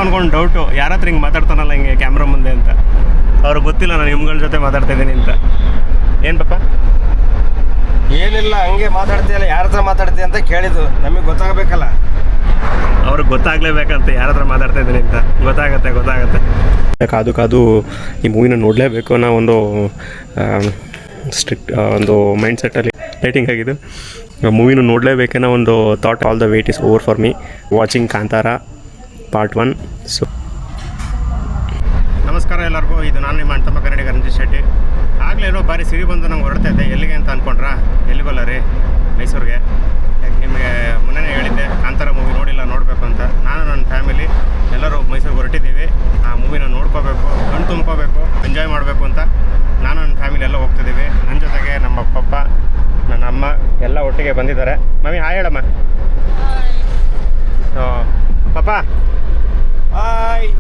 ಅನ್ಕೊಂಡು ಡೌಟು, ಯಾರ ಹತ್ರ ಹಿಂಗೆ ಮಾತಾಡ್ತಾನಲ್ಲ ಹಿಂಗೆ ಕ್ಯಾಮ್ರಾ ಮುಂದೆ ಅಂತ. ಅವ್ರಿಗೆ ಗೊತ್ತಿಲ್ಲ ನಾನು ನಿಮ್ಗಳ ಜೊತೆ ಮಾತಾಡ್ತಾಯಿದ್ದೀನಿ ಅಂತ. ಏನು ಪಾಪ? ಏನಿಲ್ಲ, ಹಂಗೆ ಮಾತಾಡ್ತೀಯಲ್ಲ, ಯಾರ ಹತ್ರ ಮಾತಾಡ್ತೀಯ ಅಂತ ಕೇಳಿದ್ದು. ನಮಗೆ ಗೊತ್ತಾಗಬೇಕಲ್ಲ. ಅವ್ರಿಗೆ ಗೊತ್ತಾಗಲೇಬೇಕಂತ ಯಾರ ಹತ್ರ ಮಾತಾಡ್ತಾ ಇದ್ದೀನಿ ಅಂತ. ಗೊತ್ತಾಗತ್ತೆ. ಕಾದು ಈ ಮೂವಿನ ನೋಡಲೇಬೇಕು ಅನ್ನೋ ಒಂದು ಸ್ಟ್ರಿಕ್ಟ್ ಒಂದು ಮೈಂಡ್ ಸೆಟ್ಟಲ್ಲಿ ಲೈಟಿಂಗ್ ಆಗಿದ್ದು. ಮೂವಿನ ನೋಡಲೇಬೇಕನ್ನೋ ಒಂದು thought. All the wait is over for me watching Kantara part 1. So ನಮಸ್ಕಾರ ಎಲ್ಲರಿಗೂ, ಇದು ನಾನು ನಿಮ್ಮ ಅಣ್ಣ ತಮ್ಮ ಕನ್ನಡಿಗ ರಂಜಿತ್ ಶೆಟ್ಟಿ. ಆಗಲೇ ಏನೋ ಬಾರಿ ಸಿರಿ ಬಂದು ನಂಗೆ ಹೊರಡ್ತಾ ಇದ್ದೆ. ಎಲ್ಲಿಗೆ ಅಂತ ಅಂದ್ಕೊಂಡ್ರಾ? ಎಲ್ಲಿಗಲ್ಲ ರೀ, ಮೈಸೂರಿಗೆ. ಯಾಕೆ ನಿಮಗೆ ಮೊನ್ನೆ ಹೇಳಿದ್ದೆ ಕಾಂತಾರ ಮೂವಿ ನೋಡಬೇಕು ಅಂತ. ನಾನು ನನ್ನ ಫ್ಯಾಮಿಲಿ ಎಲ್ಲರೂ ಮೈಸೂರಿಗೆ ಹೊರಟಿದ್ದೀವಿ. ಆ ಮೂವಿನ ನೋಡ್ಕೋಬೇಕು, ಕಣ್ಣು ತುಂಬ್ಕೋಬೇಕು, ಎಂಜಾಯ್ ಮಾಡಬೇಕು ಅಂತ ನಾನು ನನ್ನ ಫ್ಯಾಮಿಲಿ ಎಲ್ಲ ಹೋಗ್ತಿದ್ದೀವಿ. ನನ್ನ ಜೊತೆಗೆ ನಮ್ಮ ಪಪ್ಪ, ನನ್ನ ಅಮ್ಮ ಎಲ್ಲ ಒಟ್ಟಿಗೆ ಬಂದಿದ್ದಾರೆ. ಮಮ್ಮಿ ಹಾಯ್ ಹೇಳಮ್ಮ. ಸೊ ಪಪ್ಪ ಹಾಯ್.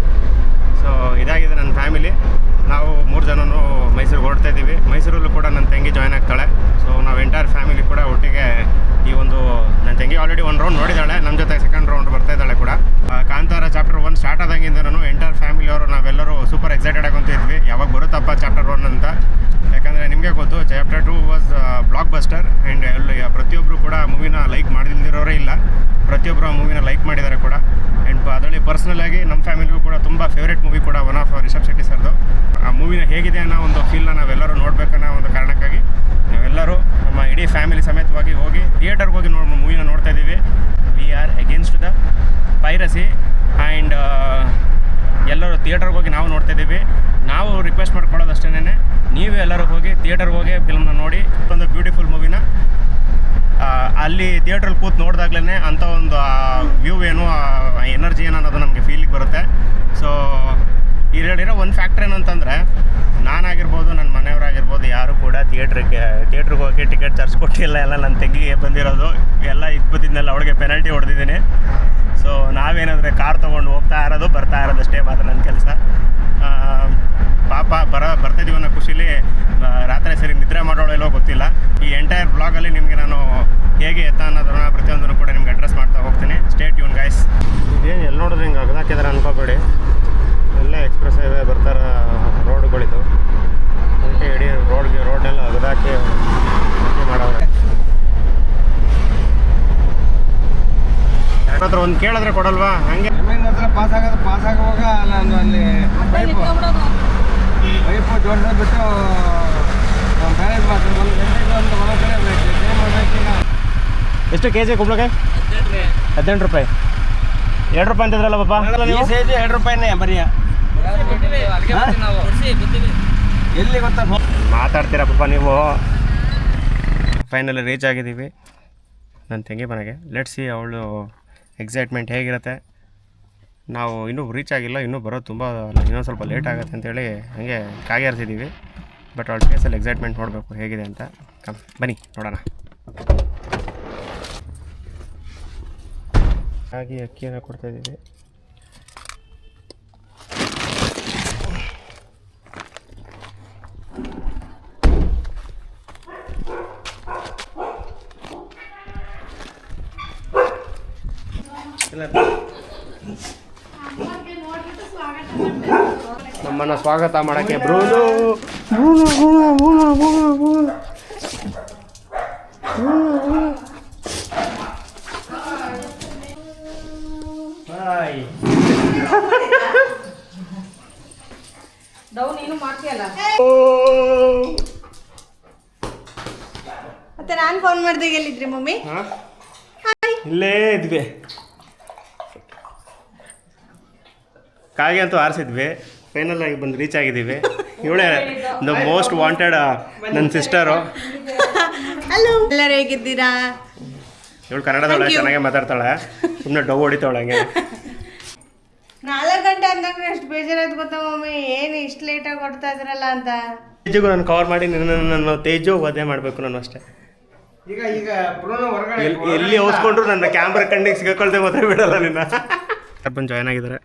ಸೊ ಇದಾಗಿದೆ ನನ್ನ ಫ್ಯಾಮಿಲಿ. ನಾವು 3 ಜನನೂ ಮೈಸೂರಿಗೆ ಹೊರಡ್ತಾ ಇದ್ದೀವಿ. ಮೈಸೂರಲ್ಲೂ ಕೂಡ ನನ್ನ ತಂಗಿ ಜಾಯ್ನ್ ಆಗ್ತಾಳೆ. ಸೊ ನಾವು ಎಂಟೈರ್ ಫ್ಯಾಮಿಲಿ ಕೂಡ ಒಟ್ಟಿಗೆ ಈ ಒಂದು, ನನ್ನ ತಂಗಿ ಆಲ್ರೆಡಿ 1 ರೌಂಡ್ ನೋಡಿದ್ದಾಳೆ, ನಮ್ಮ ಜೊತೆ 2nd ರೌಂಡ್ ಬರ್ತಾ ಇದ್ದಾಳೆ ಕೂಡ. ಕಾಂತಾರ ಚಾಪ್ಟರ್ 1 ಸ್ಟಾರ್ಟ್ ಆದಂಗಿಂದ ನಾನು ಎಂಟೈರ್ ಫ್ಯಾಮಿಲಿಯವರು ನಾವೆಲ್ಲರೂ ಸೂಪರ್ ಎಕ್ಸೈಟೆಡ್ ಆಗುತ್ತಿದ್ವಿ, ಯಾವಾಗ ಬರುತ್ತಪ್ಪ ಚಾಪ್ಟರ್ 1 ಅಂತ. ಯಾಕಂದರೆ ನಿಮಗೆ ಗೊತ್ತು, chapter 2 was blockbuster. And ಪ್ರತಿಯೊಬ್ಬರು ಕೂಡ ಮೂವಿನ ಲೈಕ್ ಮಾಡಿಲ್ದಿರೋರೇ ಇಲ್ಲ, ಪ್ರತಿಯೊಬ್ಬರು ಆ ಮೂವಿನ ಲೈಕ್ ಮಾಡಿದ್ದಾರೆ ಕೂಡ. ಆ್ಯಂಡ್ ಅದರಲ್ಲಿ ಪರ್ಸ್ನಲಾಗಿ ನಮ್ಮ ಫ್ಯಾಮಿಲಿಗೂ ಕೂಡ ತುಂಬ ಫೇವ್ರೇಟ್ ಮೂವಿ ಕೂಡ ಒನ್ ಆಫ್ ರಿಷಬ್ ಶೆಟ್ಟಿ ಸರ್ದು. ಆ ಮೂವಿನ ಹೇಗಿದೆ ಅನ್ನೋ ಒಂದು ಫೀಲ್ನ ನಾವೆಲ್ಲರೂ ನೋಡಬೇಕನ್ನೋ ಒಂದು ಕಾರಣಕ್ಕಾಗಿ ನಾವೆಲ್ಲರೂ ನಮ್ಮ ಇಡೀ ಫ್ಯಾಮಿಲಿ ಸಮೇತವಾಗಿ ಹೋಗಿ ಥಿಯೇಟರ್ಗೆ ಹೋಗಿ ಮೂವಿನ ನೋಡ್ತಾ ಇದ್ದೀವಿ. We are against the piracy and ಎಲ್ಲರೂ ಥಿಯೇಟರ್ಗೆ ಹೋಗಿ ನಾವು ನೋಡ್ತಾ ಇದ್ದೀವಿ. ನಾವು ರಿಕ್ವೆಸ್ಟ್ ಮಾಡ್ಕೊಳ್ಳೋದು ಅಷ್ಟೇನೆ, ನೀವು ಎಲ್ಲರೂ ಹೋಗಿ ಥಿಯೇಟರ್ಗೆ ಹೋಗಿ ಫಿಲ್ಮ್ನ ನೋಡಿ. ಒಂದು ಬ್ಯೂಟಿಫುಲ್ ಮೂವಿನ ಅಲ್ಲಿ ಥಿಯೇಟ್ರಲ್ಲಿ ಕೂತು ನೋಡಿದಾಗ್ಲೇ ಅಂಥ ಒಂದು ವ್ಯೂ ಏನು, ಎನರ್ಜಿ ಏನು ಅನ್ನೋದು ನಮಗೆ ಫೀಲಿಗೆ ಬರುತ್ತೆ. ಸೊ ಇದರಲ್ಲಿರೋ ಒಂದು ಫ್ಯಾಕ್ಟ್ರ್ ಏನಂತಂದರೆ, ನಾನಾಗಿರ್ಬೋದು, ನನ್ನ ಮನೆಯವರಾಗಿರ್ಬೋದು, ಯಾರು ಕೂಡ ಥಿಯೇಟ್ರಿಗೆ ಹೋಗಿ ಟಿಕೆಟ್ ಚಾರ್ಜ್ ಕೊಟ್ಟಿಲ್ಲ. ಎಲ್ಲ ನನ್ನ ತಂಗಿಗೆ ಬಂದಿರೋದು ಎಲ್ಲ ಇದ್ದಿದ್ದನ್ನೆಲ್ಲ ಅವಳಿಗೆ ಪೆನಾಲ್ಟಿ ಹೊಡೆದಿದ್ದೀನಿ. ಸೊ ನಾವೇನಾದರೆ ಕಾರ್ ತೊಗೊಂಡು ಹೋಗ್ತಾ ಇರೋದು ಬರ್ತಾ ಇರೋದಷ್ಟೇ ಮಾತ್ರ ನನ್ನ ಕೆಲಸ. ಪಾಪ ಬರ್ತಾಯಿದ್ದೀವಿ ಅನ್ನೋ ಖುಷಿಲಿ ರಾತ್ರಿ ಸರಿ ನಿದ್ರೆ ಮಾಡೋಳೆಲ್ಲೋ ಗೊತ್ತಿಲ್ಲ. ಈ ಎಂಟೈರ್ ಬ್ಲಾಗಲ್ಲಿ ನಿಮಗೆ ನಾನು ಹೇಗೆ ಎತ್ತ ಅನ್ನೋದನ್ನು ಪ್ರತಿಯೊಂದನ್ನು ಕೂಡ ನಿಮ್ಗೆ ಅಡ್ರೆಸ್ ಮಾಡ್ತಾ ಹೋಗ್ತೀನಿ. Stay tune guys. ಇದೇನು ಎಲ್ಲಿ ನೋಡಿದ್ರೆ ಹಿಂಗೆ ಅಗದಾಕಿದಾರೆ ಅನ್ಕೋಬೇಡಿ, ಎಲ್ಲ ಎಕ್ಸ್ಪ್ರೆಸ್ ಹೈವೇ ಬರ್ತಾರ ರೋಡ್ಗಳಿದು. ಅದಕ್ಕೆ ಇಡೀ ರೋಡ್ನೆಲ್ಲ ಅಗದಾಕಿ ಮಾಡವ್ರೆ. ಯಾಕಂದ್ರೆ ಒಂದು ಕೇಳಿದ್ರೆ ಕೊಡಲ್ವಾ? ಹಂಗೆ ಪಾಸ್ ಆಗುವಾಗ ನಾನು ಅಲ್ಲಿ ಪೈಪು ಜೋಡಿಸ್ಬಿಟ್ಟು ಬ್ಯಾರೇಜ್ ಮಾಡ್ತೀನಿ. 1 ಗಂಟೆಗೆ ಒಂದು ಒಳಗಡೆ ಮಾಡಬೇಕೀಗ. ಎಷ್ಟು ಕೆಜಿ ಕುಂಬಳಕಾಯಿ? 18 ರೂಪಾಯಿ. 2 ರೂಪಾಯಿ ಅಂತಿದ್ರಲ್ಲ ಪಾಪ? ಈ ಸೈಜ್ 2 ರೂಪಾಯಿನೇ ಬರೀ. ಎಲ್ಲಿ ಗೊತ್ತಾ ಮಾತಾಡ್ತೀರಾ ಪಾಪ ನೀವು. ಫೈನಲಿ ರೀಚ್ ಆಗಿದ್ದೀವಿ ನನ್ನ ತಂಗಿ ಮನೆಗೆ. ಲೆಟ್ಸ್ ಸಿ ಅವಳು ಎಕ್ಸೈಟ್ಮೆಂಟ್ ಹೇಗಿರುತ್ತೆ. ನಾವು ಇನ್ನೂ ರೀಚ್ ಆಗಿಲ್ಲ, ಇನ್ನೂ ಬರೋದು ತುಂಬ ಇನ್ನೊಂದು ಸ್ವಲ್ಪ ಲೇಟ್ ಆಗುತ್ತೆ ಅಂತೇಳಿ ಹಾಗೆ ಕಾಗೇರಿಸಿದ್ದೀವಿ. ಬಟ್ ಅವಳ ಫೇಸಲ್ಲಿ ಎಕ್ಸೈಟ್ಮೆಂಟ್ ನೋಡಬೇಕು ಹೇಗಿದೆ ಅಂತ. ಬನ್ನಿ ನೋಡೋಣ. ಹಾಗೆ ಅಕ್ಕಿಯನ್ನು ಕೊಡ್ತಾಯಿದ್ದೀವಿ. ನಮ್ಮನ್ನು ಸ್ವಾಗತ ಮಾಡೋಕ್ಕೆ ಬ್ರೂನು ಹಾಯ್. ಮತ್ತೆ ನಾನು ಫೋನ್ ಮಾಡಿದಾಗ ಎಲ್ಲಿದ್ರಿ ಮಮ್ಮಿ? ಇಲ್ಲೇ ಇದ್ವಿ, ಕಾಗೆ ಅಂತೂ ಆರಿಸಿದ್ವಿ. ಫೈನಲ್ ಆಗಿ ಬಂದು ರೀಚ್ ಆಗಿದ್ದೀವಿ. ಇವಳೇ ದ ಮೋಸ್ಟ್ ವಾಂಟೆಡ್ ನನ್ನ ಸಿಸ್ಟರು. ಹಲೋ, ಎಲ್ಲರೂ ಹೇಗಿದ್ದೀರಾ? ಇವಳು ಕನ್ನಡದವಳೆ, ಚೆನ್ನಾಗೆ ಮಾತಾಡ್ತಾಳೆ, ಸುಮ್ಮನೆ ಡವ್ ಹೊಡಿತಾವಳೆ ಹಂಗೆ. 4 ಗಂಟೆ ಅಂದಾಗ ಎಷ್ಟು ಬೇಜಾರಾಯ್ತು ಗೊತ್ತಾ ಮಮ್ಮಿ, ಏನು ಇಷ್ಟು ಲೇಟಾಗಿ ಕೊಡ್ತಾ ಇದ್ರಲ್ಲ ಅಂತ. ತೇಜುಗೂ ನಾನು ಕವರ್ ಮಾಡಿ ನನ್ನ ತೇಜು ವಧೆ ಮಾಡಬೇಕು ನಾನು ಅಷ್ಟೇ. ಈಗ ಹೊರಗಡೆ ಎಲ್ಲಿ ಹೋಸ್ಕೊಂಡ್ರು ನನ್ನ ಕ್ಯಾಮ್ರಾ ಕಣ್ಣಿಗೆ ಸಿಗಾಕೊಳ್ದೆ ಮಾತ್ರ ಬಿಡಲ್ಲ ನಿನ್ನ. ಬಂದು ಜಾಯ್ನ್ ಆಗಿದ್ದಾರೆ.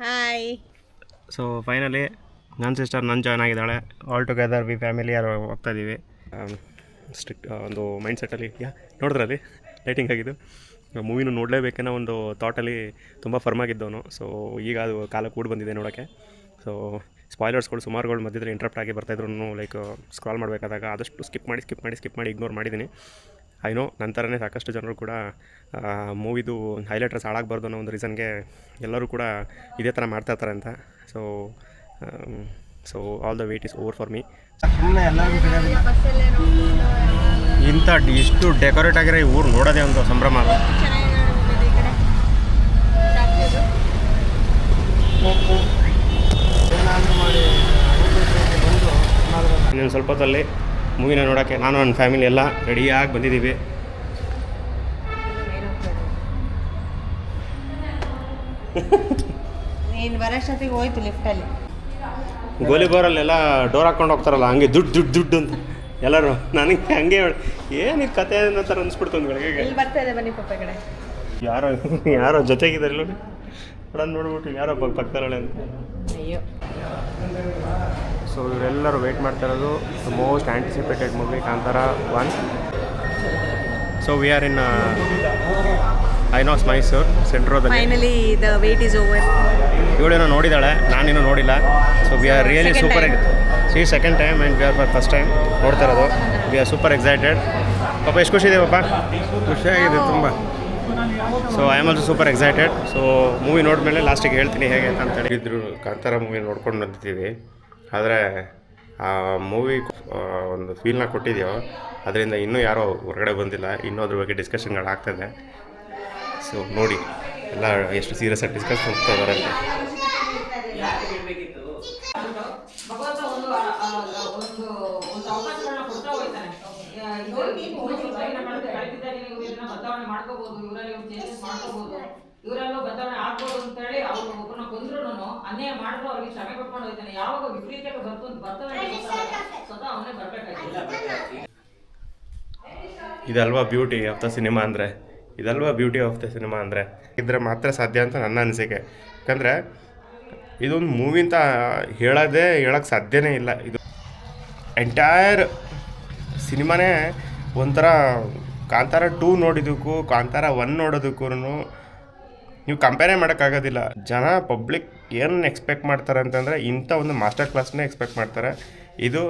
ಹಾಯ್. ಸೊ ಫೈನಲಿ ನನ್ನ ಸಿಸ್ಟರ್ ನನ್ನ ಜಾಯ್ನ್ ಆಗಿದ್ದಾಳೆ. ಆಲ್ ಟುಗೆದರ್ ವಿ ಫ್ಯಾಮಿಲಿ ಯಾರು ಹೋಗ್ತಾಯಿದ್ದೀವಿ. ಸ್ಟ್ರಿಕ್ಟ್ ಒಂದು ಮೈಂಡ್ ಸೆಟ್ಟಲ್ಲಿ ನೋಡಿದ್ರಲ್ಲಿ ಲೈಟಿಂಗ್ ಆಗಿದ್ದು. ಮೂವಿನೂ ನೋಡಲೇಬೇಕನ್ನೋ ಒಂದು ಥಾಟಲ್ಲಿ ತುಂಬ ಫರ್ಮಾಗಿದ್ದವನು. ಸೊ ಈಗ ಅದು ಕಾಲ ಕೂಡ ಬಂದಿದೆ ನೋಡೋಕ್ಕೆ. ಸೊ ಸ್ಪಾಯ್ಲರ್ಸ್ಗಳು ಸುಮಾರುಗಳು ಮಧ್ಯದಲ್ಲಿ ಇಂಟ್ರಪ್ಟ್ ಆಗಿ ಬರ್ತಾಯಿದ್ರು. ಲೈಕ್ ಸ್ಕ್ರಾಲ್ ಮಾಡಬೇಕಾದಾಗ ಆದಷ್ಟು ಸ್ಕಿಪ್ ಮಾಡಿ ಇಗ್ನೋರ್ ಮಾಡಿದ್ದೀನಿ. ಐನೋ ನಂತರನೇ ಸಾಕಷ್ಟು ಜನರು ಕೂಡ ಮೂವಿದು ಹೈಲೈಟರ್ಸ್ ಹಾಳಾಗಬಾರ್ದು ಅನ್ನೋ ಒಂದು ರೀಸನ್ಗೆ ಎಲ್ಲರೂ ಕೂಡ ಇದೇ ಥರ ಮಾಡ್ತಾಯಿರ್ತಾರೆ ಅಂತ. So all the wait is over for me. ಸುಮ್ಮನೆ ಎಲ್ಲರಿಗೂ ಸಿಗೋದಿಲ್ಲ. ಇಂಥ ಇಷ್ಟು ಡೆಕೋರೇಟ್ ಆಗಿರೋ ಈ ಊರು ನೋಡೋದೇ ಒಂದು ಸಂಭ್ರಮ ಅಲ್ಲ. ಏನಾದರೂ ಮಾಡಿ ಬಂದು ಇನ್ನೊಂದು ಸ್ವಲ್ಪ ಹೊತ್ತಲ್ಲಿ ಮೂವಿನ ನೋಡೋಕ್ಕೆ ನಾನು ನನ್ನ ಫ್ಯಾಮಿಲಿ ಎಲ್ಲ ರೆಡಿಯಾಗಿ ಬಂದಿದ್ದೀವಿ. ನೀನು ಬರೋಷ್ಟೊತ್ತಿಗೆ ಹೋಯ್ತು ಲಿಫ್ಟಲ್ಲಿ. ಗೋಲಿಬಾರಲ್ಲೆಲ್ಲ ಡೋರ್ ಹಾಕ್ಕೊಂಡು ಹೋಗ್ತಾರಲ್ಲ, ಹಂಗೆ ದುಡ್ಡು ಅಂತ ಎಲ್ಲರೂ. ನನಗೆ ಹಂಗೆ ಏನಿದು ಕತೆ ಅನ್ನೋ ಥರ ಅನಿಸ್ಬಿಡ್ತು ಒಂದು ಗಳಿಗೆ. ಇಲ್ಲಿ ಬರ್ತಾ ಇದೆ ಬನ್ನಿ ಪಪ್ಪ ಕಡೆ. ಯಾರೋ ಜೊತೆಗಿದ್ದಾರೆ ನೋಡಿ, ನೋಡ್ಬಿಟ್ಟು ಯಾರೋ ಪಕ್ಕದಲ್ಲೇ ಅಂತ. ಅಯ್ಯೋ. ಸೊ ಇವರೆಲ್ಲರೂ ವೆಯ್ಟ್ ಮಾಡ್ತಾ ಇರೋದು the most anticipated movie Kantara 1. So we are in Inox Mysuru ಸೆಂಟ್ರೋದಲ್ಲಿ. Finally the wait is over. ಇವಳೇನೋ ನೋಡಿದ್ದಾಳೆ, ನಾನೇನೋ ನೋಡಿಲ್ಲ. So we are really super. She second time and we are for first time ನೋಡ್ತಾ ಇರೋದು. We are super excited. ಪಾಪ ಎಷ್ಟು ಖುಷಿ ಇದೆ ಪಾಪ? ಖುಷಿಯಾಗಿದೆ ತುಂಬ. So I am also super excited. So movie ನೋಡಿದ್ಮೇಲೆ ಲಾಸ್ಟಿಗೆ ಹೇಳ್ತೀನಿ ಹೇಗೆ ಅಂತ ಹೇಳಿದ್ರು. ಕಾಂತಾರ ಮೂವಿ ನೋಡ್ಕೊಂಡು ಬಂದಿದ್ದೀವಿ, ಆದರೆ ಆ ಮೂವಿ ಒಂದು ಫೀಲ್ನ ಕೊಟ್ಟಿದೆಯೋ ಅದರಿಂದ ಇನ್ನೂ ಯಾರೋ ಹೊರಗಡೆ ಬಂದಿಲ್ಲ. ಇನ್ನೂ ಅದ್ರ ಬಗ್ಗೆ ಡಿಸ್ಕಷನ್ಗಳಾಗ್ತದೆ. ಸೊ ನೋಡಿ ಎಲ್ಲ ಎಷ್ಟು ಸೀರಿಯಸ್ ಆಗಿ ಡಿಸ್ಕಸ್ ಮಾಡ್ತಾ ಇದ್ದಾರೆ ಅಂತ. ಭಗವಂತ ಒಂದು ಅವಕಾಶಗಳನ್ನ ಕೊಡ್ತಾ ಹೋಗ್ತಾನೆ. ಬದಲಾವಣೆ ಮಾಡ್ಕೋಬಹುದು, ಇವರಲ್ಲಿ ಚೇಂಜಸ್ ಮಾಡ್ಕೋಬಹುದು, ಇವರಲ್ಲೂ ಬದಲಾವಣೆ ಆಗ್ಬೋದು ಅಂತ ಹೇಳಿ ಅವರು ಒಬ್ಬರನ್ನ ಕೊಂದ್ರು ಅನ್ಯಾಯ ಮಾಡಿದ್ರು ಅವ್ರಿಗೆ ಕ್ಷಮೆ ಕೊಟ್ಕೊಂಡು ಹೋಗ್ತಾನೆ. ಯಾವಾಗ ವಿಪರೀತಕ್ಕೆ ಬರ್ತದೆ ಸ್ವತಃ ಅವನೇ ಬರ್ಬೇಕಾಗಿಲ್ಲ. ಇದಲ್ವಾ ಬ್ಯೂಟಿ ಆಫ್ ದ ಸಿನಿಮಾ ಅಂದರೆ, ಇದ್ರೆ ಮಾತ್ರ ಸಾಧ್ಯ ಅಂತ ನನ್ನ ಅನಿಸಿಕೆ. ಯಾಕಂದರೆ ಇದೊಂದು ಮೂವಿ ಅಂತ ಹೇಳೋಕ್ಕೆ ಸಾಧ್ಯನೇ ಇಲ್ಲ. ಇದು ಎಂಟೈರ್ ಸಿನಿಮಾನೇ ಒಂಥರ ಕಾಂತಾರ 2 ನೋಡಿದ್ದಕ್ಕೂ ಕಾಂತಾರ 1 ನೋಡೋದಕ್ಕೂ ನೀವು ಕಂಪೇರೇ ಮಾಡೋಕ್ಕಾಗೋದಿಲ್ಲ. ಜನ ಪಬ್ಲಿಕ್ ಏನು ಎಕ್ಸ್ಪೆಕ್ಟ್ ಮಾಡ್ತಾರೆ ಅಂತಂದರೆ ಇಂಥ ಒಂದು ಮಾಸ್ಟರ್ ಕ್ಲಾಸ್ನೇ ಎಕ್ಸ್ಪೆಕ್ಟ್ ಮಾಡ್ತಾರೆ. ಇದು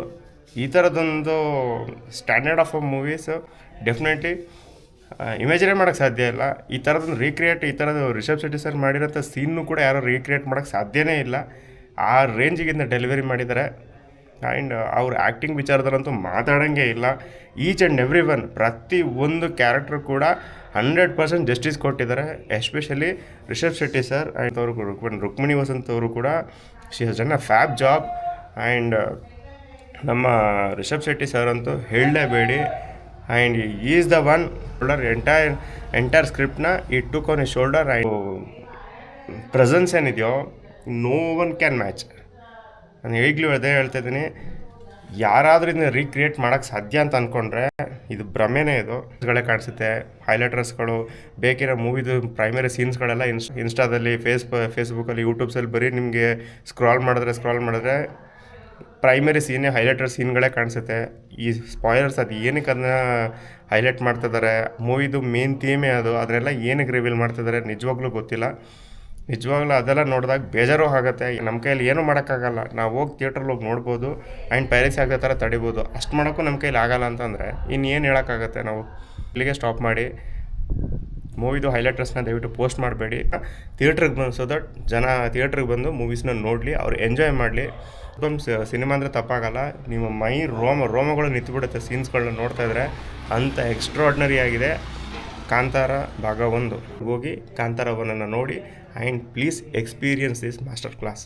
ಈ ಥರದೊಂದು ಸ್ಟ್ಯಾಂಡರ್ಡ್ ಆಫ್ ಮೂವೀಸ್ ಡೆಫಿನೆಟ್ಲಿ ಇಮ್ಯಾಜಿನೇ ಮಾಡೋಕ್ಕೆ ಸಾಧ್ಯ ಇಲ್ಲ. ಈ ಥರದೊಂದು ಈ ಥರದ್ದು ರಿಷಬ್ ಶೆಟ್ಟಿ ಸರ್ ಮಾಡಿರೋಂಥ ಸೀನ್ನು ಕೂಡ ಯಾರೋ ರೀಕ್ರಿಯೇಟ್ ಮಾಡೋಕ್ಕೆ ಸಾಧ್ಯನೇ ಇಲ್ಲ. ಆ ರೇಂಜಿಗಿಂದ ಡೆಲಿವರಿ ಮಾಡಿದ್ದಾರೆ. ಆ್ಯಂಡ್ ಅವ್ರ ಆ್ಯಕ್ಟಿಂಗ್ ವಿಚಾರದಲ್ಲಂತೂ ಮಾತಾಡೋಂಗೆ ಇಲ್ಲ. ಈಚ್ ಆ್ಯಂಡ್ ಎವ್ರಿ ಒನ್ ಪ್ರತಿ ಒಂದು ಕ್ಯಾರೆಕ್ಟರ್ ಕೂಡ 100% ಜಸ್ಟಿಸ್ ಕೊಟ್ಟಿದ್ದಾರೆ. Especially Rishab Shetty sir and ಅವರು ರುಕ್ಮಿಣಿ ವಸಂತ್ ಅವರು ಕೂಡ she has done a fab job. And ನಮ್ಮ ರಿಷಬ್ ಶೆಟ್ಟಿ ಸರ್ ಅಂತೂ ಹೇಳಲೇಬೇಡಿ. And is the one shoulder entire ಸ್ಕ್ರಿಪ್ಟ್ನ ಈ took on a shoulder. And presence ಏನಿದೆಯೋ ನೋ ಒನ್ ಕ್ಯಾನ್ ಮ್ಯಾಚ್. ನಾನು ಈಗಲೂ ಅದೇ ಹೇಳ್ತಾ ಇದ್ದೀನಿ, ಯಾರಾದರೂ ಇದನ್ನ ರೀಕ್ರಿಯೇಟ್ ಮಾಡೋಕ್ಕೆ ಸಾಧ್ಯ ಅಂತ ಅಂದ್ಕೊಂಡ್ರೆ ಇದು ಭ್ರಮೆನೇ. ಗಳೇ ಕಾಣಿಸುತ್ತೆ, ಹೈಲೈಟರ್ಸ್ಗಳು ಬೇಕಿರೋ ಮೂವಿದು ಪ್ರೈಮರಿ ಸೀನ್ಸ್ಗಳೆಲ್ಲ ಇನ್ಸ್ಟಾದಲ್ಲಿ ಫೇಸ್ಬುಕ್ಕಲ್ಲಿ ಯೂಟ್ಯೂಬ್ಸಲ್ಲಿ ಬರೀ ನಿಮಗೆ ಸ್ಕ್ರಾಲ್ ಮಾಡಿದ್ರೆ ಪ್ರೈಮರಿ ಸೀನೇ ಹೈಲೈಟರ್ ಸೀನ್ಗಳೇ ಕಾಣಿಸುತ್ತೆ. ಈ ಸ್ಪಾಯ್ಲರ್ಸ್ ಅದು ಏನಕ್ಕೆ ಅದನ್ನ ಹೈಲೈಟ್ ಮಾಡ್ತಿದ್ದಾರೆ, ಮೂವಿದು ಮೇನ್ ಥೀಮೇ ಅದು, ಅದನ್ನೆಲ್ಲ ಏನಕ್ಕೆ ರಿವೀಲ್ ಮಾಡ್ತಿದ್ದಾರೆ ನಿಜವಾಗ್ಲೂ ಗೊತ್ತಿಲ್ಲ. ನಿಜವಾಗ್ಲೂ ಅದೆಲ್ಲ ನೋಡಿದಾಗ ಬೇಜಾರು ಆಗುತ್ತೆ. ನಮ್ಮ ಕೈಯಲ್ಲಿ ಏನೂ ಮಾಡೋಕ್ಕಾಗಲ್ಲ. ನಾವು ಹೋಗಿ ಥಿಯೇಟ್ರಲ್ಲಿ ಹೋಗಿ ನೋಡ್ಬೋದು ಆ್ಯಂಡ್ ಪೈರಸಿ ಆಗೋ ಥರ ತಡಿಬೋದು. ಅಷ್ಟು ಮಾಡೋಕ್ಕೂ ನಮ್ಮ ಕೈಲಿ ಆಗಲ್ಲ ಅಂತಂದರೆ ಇನ್ನೇನು ಹೇಳೋಕ್ಕಾಗತ್ತೆ. ನಾವು ಇಲ್ಲಿಗೆ ಸ್ಟಾಪ್ ಮಾಡಿ ಮೂವಿದು ಹೈಲೈಟರ್ಸ್ನ ದಯವಿಟ್ಟು ಪೋಸ್ಟ್ ಮಾಡಬೇಡಿ. ಥಿಯೇಟ್ರಿಗೆ ಬಂದು ಸೊ ದಟ್ ಜನ ಥಿಯೇಟ್ರಿಗೆ ಬಂದು ಮೂವೀಸ್ನ ನೋಡಲಿ, ಅವ್ರು ಎಂಜಾಯ್ ಮಾಡಲಿ. ಸಿನಿಮಾ ಅಂದರೆ ತಪ್ಪಾಗಲ್ಲ. ನಿಮ್ಮ ಮೈ ರೋಮಗಳು ನಿಂತುಬಿಡುತ್ತೆ ಸೀನ್ಸ್ಗಳನ್ನ ನೋಡ್ತಾ ಇದ್ರೆ. ಅಂಥ ಎಕ್ಸ್ಟ್ರಾರ್ಡಿನರಿ ಆಗಿದೆ ಕಾಂತಾರ ಭಾಗ 1. ಹೋಗಿ ಕಾಂತಾರ 1 ನೋಡಿ and please experience this master class.